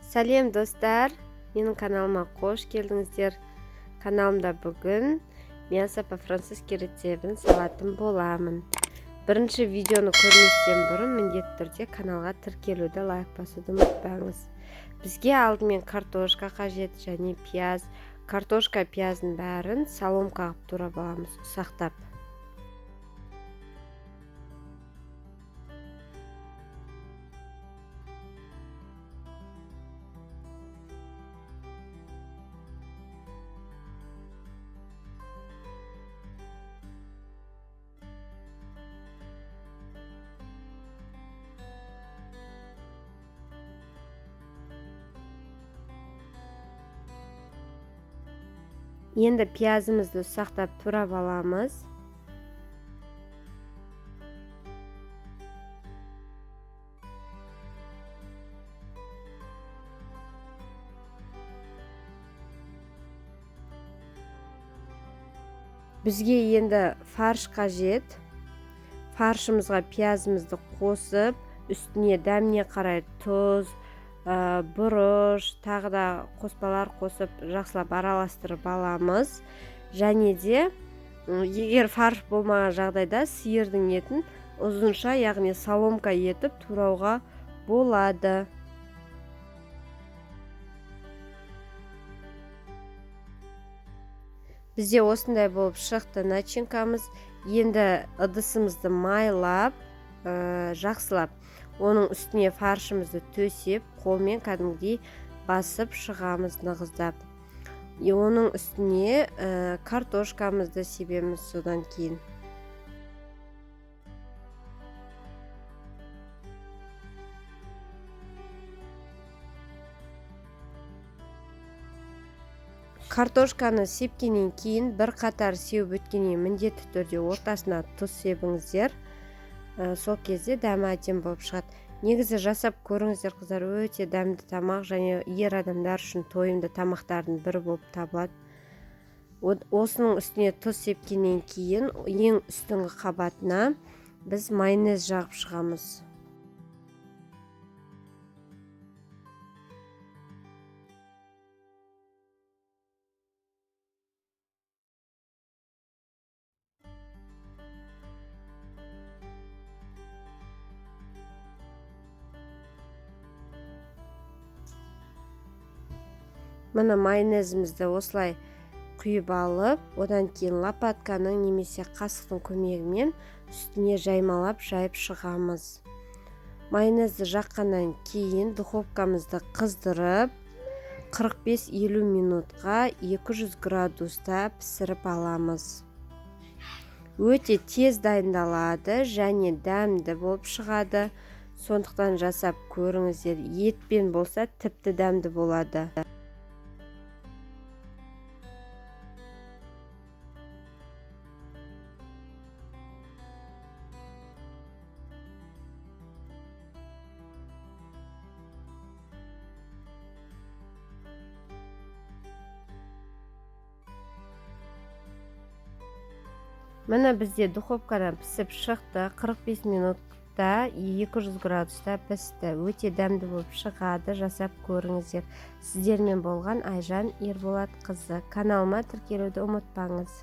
Сәлем достар, менің каналыма қош келдіңіздер. Каналымда бүгін мясо по-французски рецебін салатын боламын. Бірінші видеоны көрместен бұрын міндетті түрде каналға тіркелуді, лайк басуды ұмытпаңыз. Бізге алдымен картошка қажет және пияз. Картошка, пияздың бәрін соломкаға турап аламыз, ұсақтап. Енді пиязымызды ұсақтап турап аламыз. Бізге енді фарш қажет. Фаршымызға пиязымызды қосып, үстіне дәміне қарай тұз, бұрыш, тағы да қоспалар қосып жақсылап араластырып аламыз. Және де егер фарш болмаған жағдайда сиырдың етін ұзынша, яғни соломка етіп турауға болады. Бізде осындай болып шықты начинкамыз. Енді ыдысымызды майлап, жақсылап, оның үстіне фаршымызды төсеп, қолмен кәдімгідей басып шығамыз нығыздап. Оның үстіне картошкамызды себеміз содан кейін. Картошканы сепкеннен кейін, бір қатар сеуіп өткеннен міндетті түрде ортасына тұз себіңіздер. Сол кезде дәмі әдемі болып шығады. Негізі жасап көріңіздер қыздар, өте дәмді тамақ және ер адамдар үшін тойымды тамақтардың бірі болып табылады. Осының үстіне тұз сепкеннен кейін ең үстіңгі қабатына біз майонез жағып шығамыз. Мына майонезімізді осылай құйып алып, одан кейін лопатканың немесе қасықтың көмегімен үстіне жаймалап жайып шығамыз. Майонезді жаққаннан кейін духовкамызды қыздырып, 45-50 минутқа 200 градуста пісіріп аламыз. Өте тез дайындалады және дәмді болып шығады. Сондықтан жасап көріңіздер, етпен болса тіпті дәмді болады. Міне бізде духовкадан пісіп шықты, 45 минутта 200 градуста пісті. Өте дәмді болып шығады, жасап көріңіздер. Сіздермен болған Айжан Ерболатқызы. Каналыма тіркелуді ұмытпаңыз.